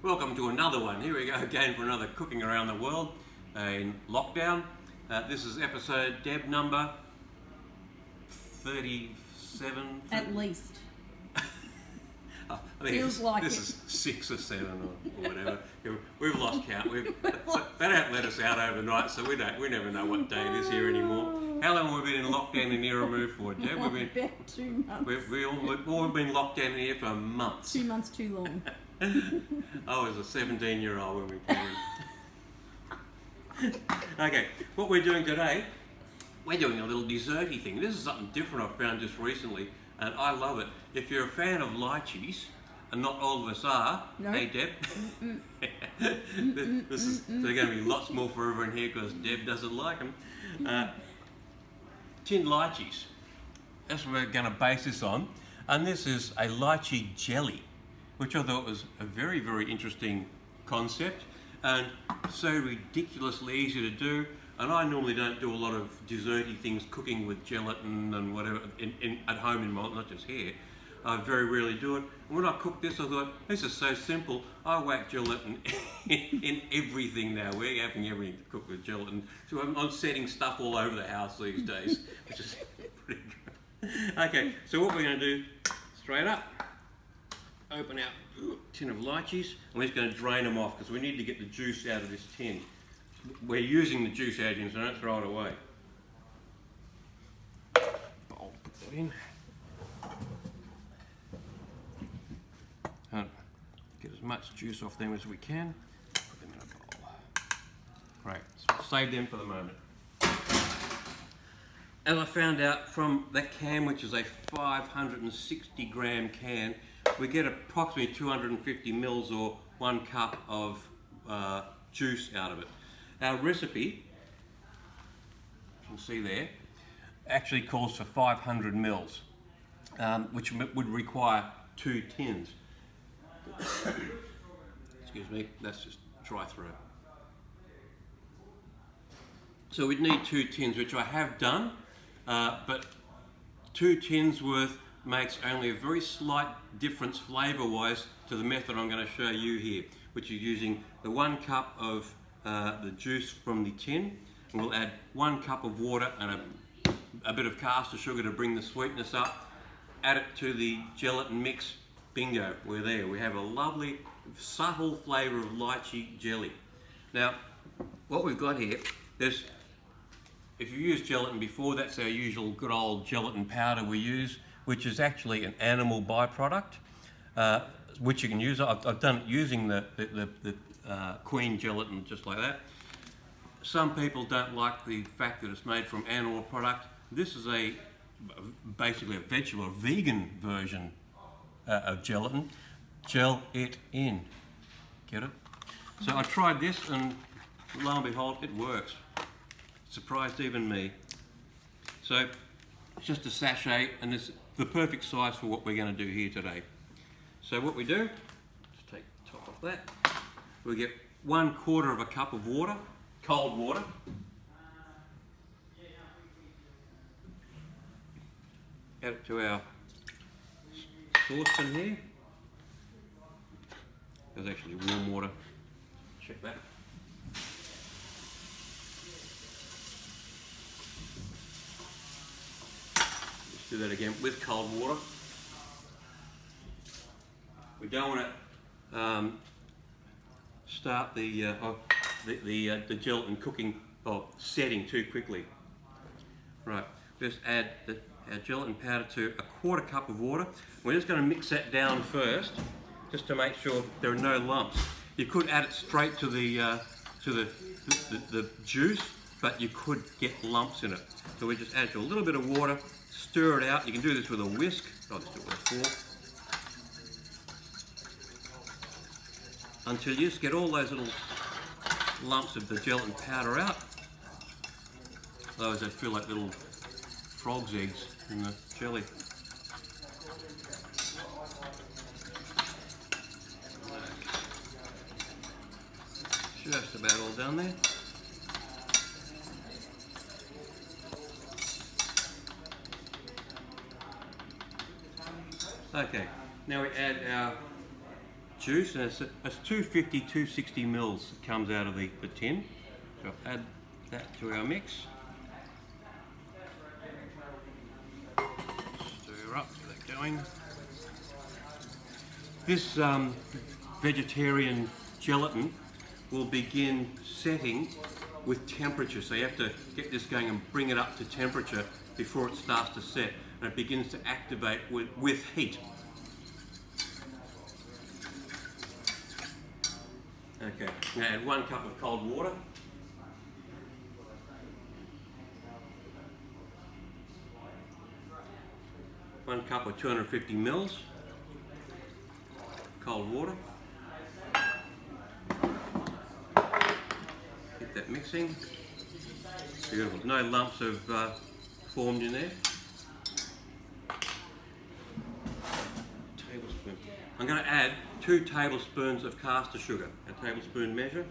Welcome to another one. Here we go again for another Cooking Around the World in lockdown. This is episode, Deb, number 37? At least. I think Feels like this it. is 6 or 7 or whatever. We've lost count. They don't let us out overnight, so we never know what day it is here anymore. How long have we been in lockdown in here removed for, Deb? About 2 months. We've all been locked down in here for months. 2 months too long. I was a 17-year-old when we came in. Okay, what we're doing today, we're doing a little desserty thing. This is something different I've found just recently, and I love it. If you're a fan of lychees, and not all of us are, No. hey Deb, there are going to be lots more forever in here because Deb doesn't like them. Tinned lychees, that's what we're going to base this on, and this is a lychee jelly, which I thought was a very, very interesting concept and so ridiculously easy to do. And I normally don't do a lot of desserty things, cooking with gelatin and whatever at home in my, not just here. I very rarely do it. And when I cooked this, I thought, this is so simple. I whack gelatin in everything now. We're having everything to cook with gelatin. So I'm setting stuff all over the house these days, which is pretty good. Okay, so what we're going to do, straight up, open our tin of lychees, and we're just going to drain them off because we need to get the juice out of this tin. We're using the juice out in, so don't throw it away. I'll put that in. And get as much juice off them as we can. Put them in a bowl. Right, so we'll save them for the moment. As I found out from that can, which is a 560 gram can, we get approximately 250 mils or 1 cup of juice out of it. Our recipe, you can see there, actually calls for 500 mils, which would require 2 tins. Excuse me, that's just dry throat. So we'd need 2 tins, which I have done, but 2 tins worth makes only a very slight difference flavour-wise to the method I'm going to show you here, which is using the 1 cup of the juice from the tin, and we'll add 1 cup of water and a bit of caster sugar to bring the sweetness up. Add it to the gelatin mix. Bingo, we're there. We have a lovely, subtle flavour of lychee jelly. Now, what we've got here, if you used gelatin before, that's our usual good old gelatin powder we use, which is actually an animal byproduct, which you can use. I've done it using the queen gelatin, just like that. Some people don't like the fact that it's made from animal product. This is basically a vegetable, a vegan version of gelatin. Gel it in. Get it? So I tried this, and lo and behold, it works. Surprised even me. So it's just a sachet, and it's the perfect size for what we're going to do here today. So what we do, just take the top off that. We get 1/4 of a cup of water, cold water. Add it to our saucepan here. There's actually warm water. Check that. Let's do that again with cold water. We don't want to start the gelatin cooking or setting too quickly. Right, just add our gelatin powder to 1/4 cup of water. We're just going to mix that down first, just to make sure there are no lumps. You could add it straight to the juice, but you could get lumps in it. So we just add a little bit of water, stir it out. You can do this with a whisk. I'll just do it with a fork. Until you just get all those little lumps of the gelatin powder out. Otherwise they feel like little frog's eggs in the jelly. Just about all done there. Okay, now we add our juice, and it's 250, 260 mils that comes out of the tin. So I'll add that to our mix. Stir up, get that going. This vegetarian gelatin will begin setting with temperature, so you have to get this going and bring it up to temperature before it starts to set, and it begins to activate with heat. Okay, now add 1 cup of cold water. One cup or 250 mils cold water. Get that mixing. Beautiful. No lumps have formed in there. Tablespoon. I'm going to add 2 tablespoons of caster sugar, a tablespoon measure.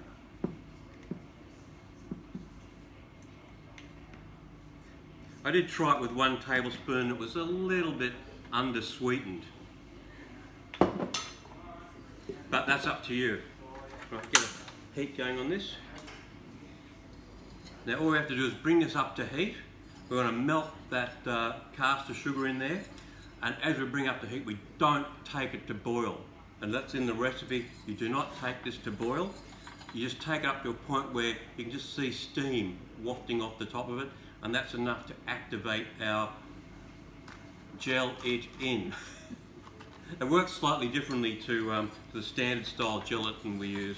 I did try it with 1 tablespoon. It was a little bit undersweetened, but that's up to you. Right, get a heat going on this. Now all we have to do is bring this up to heat. We're going to melt that caster sugar in there, and as we bring up the heat, we don't take it to boil. And that's in the recipe. You do not take this to boil. You just take it up to a point where you can just see steam wafting off the top of it, and that's enough to activate our gel it in. It works slightly differently to the standard style gelatin we use,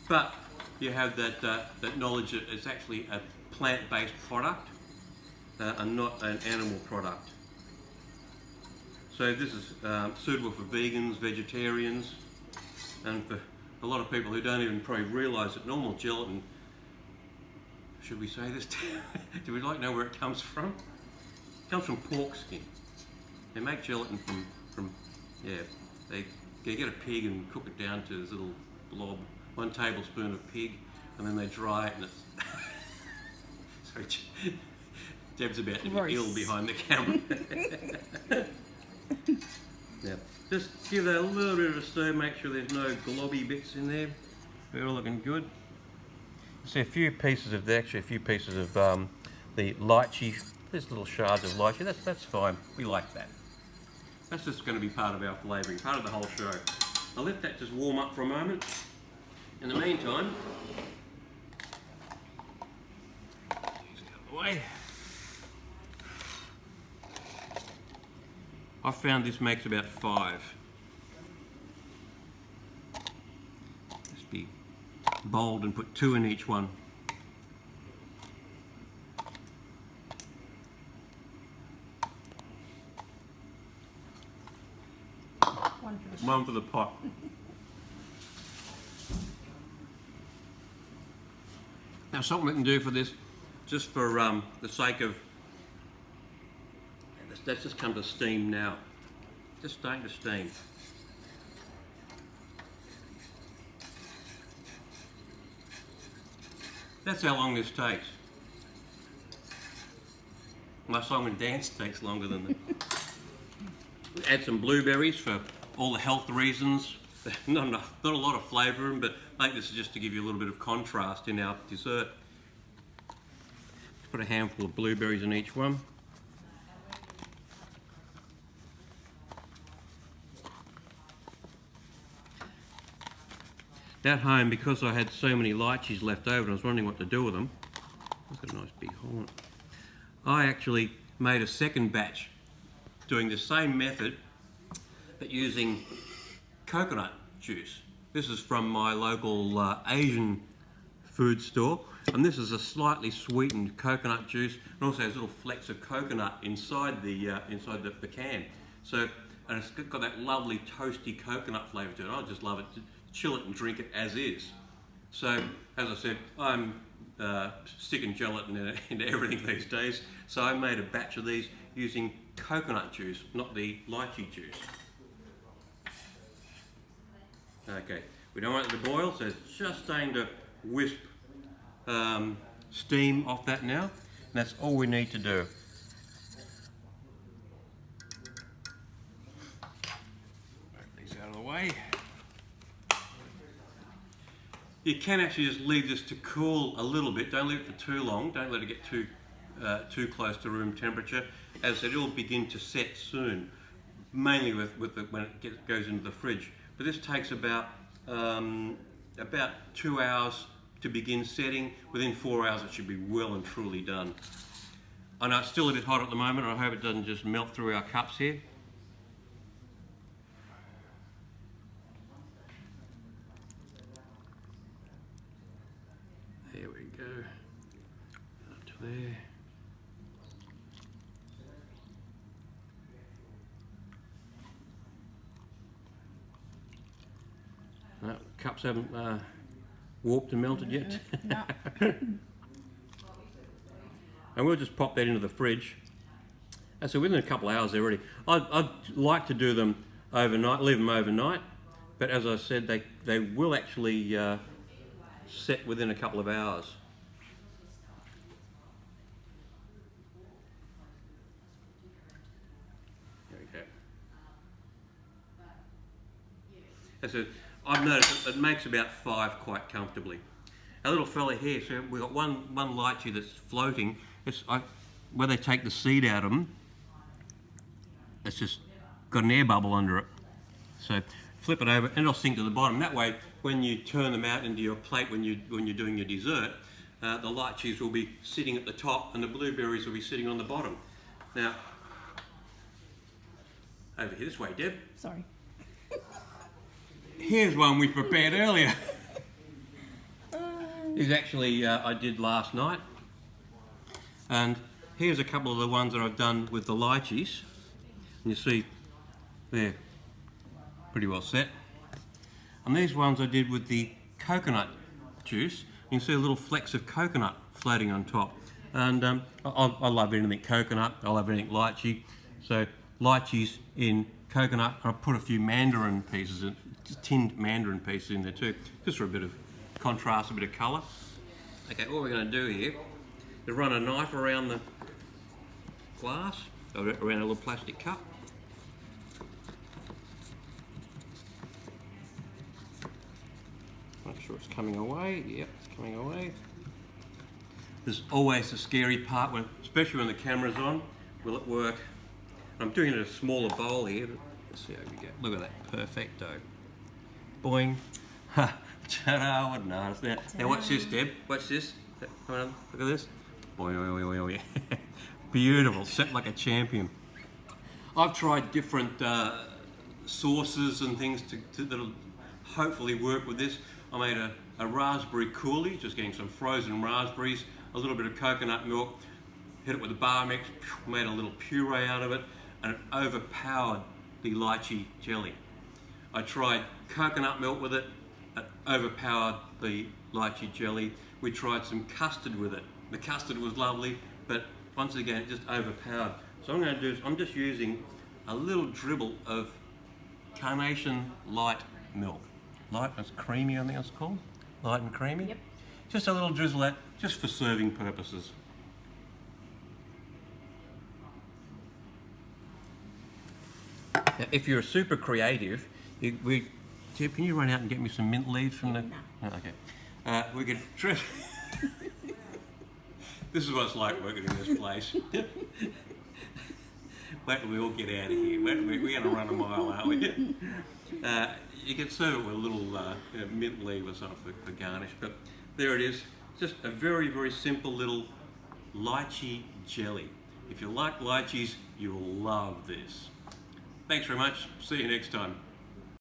but you have that knowledge that it's actually a plant-based product and not an animal product. So this is suitable for vegans, vegetarians, and for a lot of people who don't even probably realise that normal gelatin, should we say this? Do we like to know where it comes from? It comes from pork skin. They make gelatin from they get a pig and cook it down to this little blob, 1 tablespoon of pig, and then they dry it, and it's sorry, Deb's about to be ill behind the camera. Now, just give that a little bit of a stir, make sure there's no globby bits in there. We're all looking good. See a few pieces of the lychee. There's little shards of lychee. That's fine. We like that. That's just going to be part of our flavouring, part of the whole show. I'll let that just warm up for a moment. In the meantime, get out of the way. I found this makes about 5. Just be bold and put 2 in each one. One for the pot. Now something we can do for this, just for the sake of, let's just come to steam now. Just starting to steam. That's how long this takes. My song and dance takes longer than that. Add some blueberries for all the health reasons. Not a lot of flavour in them, but I think this is just to give you a little bit of contrast in our dessert. Put a handful of blueberries in each one. At home, because I had so many lychees left over and I was wondering what to do with them, I've got a nice big hole in it. I actually made a second batch doing the same method but using coconut juice. This is from my local Asian food store, and this is a slightly sweetened coconut juice, and also has little flecks of coconut inside the can. So, and it's got that lovely toasty coconut flavour to it. I just love it. Chill it and drink it as is. So, as I said, I'm sticking gelatin into everything these days. So I made a batch of these using coconut juice, not the lychee juice. Okay, we don't want it to boil, so it's just starting to wisp steam off that now. And that's all we need to do. Move these out of the way. You can actually just leave this to cool a little bit. Don't leave it for too long. Don't let it get too close to room temperature. As I said, it'll begin to set soon, mainly when it goes into the fridge. But this takes about 2 hours to begin setting. Within 4 hours, it should be well and truly done. I know it's still a bit hot at the moment. I hope it doesn't just melt through our cups here. There we go. Up to there. No, cups haven't warped and melted yet. No. And we'll just pop that into the fridge. And so within a couple of hours they're ready. I'd like to do them overnight, leave them overnight, but as I said, they will actually set within a couple of hours. There we go. As I said, I've noticed it makes about 5 quite comfortably. Our little fella here, so we've got one lychee that's floating. Where they take the seed out of them, it's just got an air bubble under it. So flip it over and it'll sink to the bottom. That way, when you turn them out into your plate when you're doing your dessert, the lychees will be sitting at the top and the blueberries will be sitting on the bottom. Now, over here, this way, Deb. Sorry. Here's one we prepared earlier. These actually I did last night. And here's a couple of the ones that I've done with the lychees. And you see they're pretty well set. And these ones I did with the coconut juice. You can see little flecks of coconut floating on top. And I love anything coconut, I love anything lychee. So lychees in coconut, I put a few mandarin pieces, tinned mandarin pieces in there too, just for a bit of contrast, a bit of colour. Okay, what we're going to do here is run a knife around the glass, or around a little plastic cup. Make sure it's coming away. Yep, it's coming away. There's always the scary part, especially when the camera's on. Will it work? I'm doing it in a smaller bowl here. Let's see how we go. Look at that, perfecto. Boing. Ha, ta-da, what an artist. Now watch this, Deb. Watch this. Come on, look at this. Boing, boing, boing, boing. Beautiful, set like a champion. I've tried different sauces and things that'll hopefully work with this. I made a raspberry coulis, just getting some frozen raspberries, a little bit of coconut milk, hit it with a bar mix, made a little puree out of it, and it overpowered the lychee jelly. I tried coconut milk with it, it overpowered the lychee jelly. We tried some custard with it. The custard was lovely, but once again, it just overpowered. So what I'm going to do is I'm just using a little dribble of carnation light milk. Light and creamy, I think it's called. Light and creamy. Yep. Just a little drizzle of that, just for serving purposes. Now, if you're super creative, Tip, can you run out and get me some mint leaves from the... No. Oh, okay. We could try... This is what it's like working in this place. Wait till we all get out of here. We're going to run a mile, aren't we? You can serve it with a little mint leaf or something for garnish, but there it is. Just a very, very simple little lychee jelly. If you like lychees, you'll love this. Thanks very much. See you next time.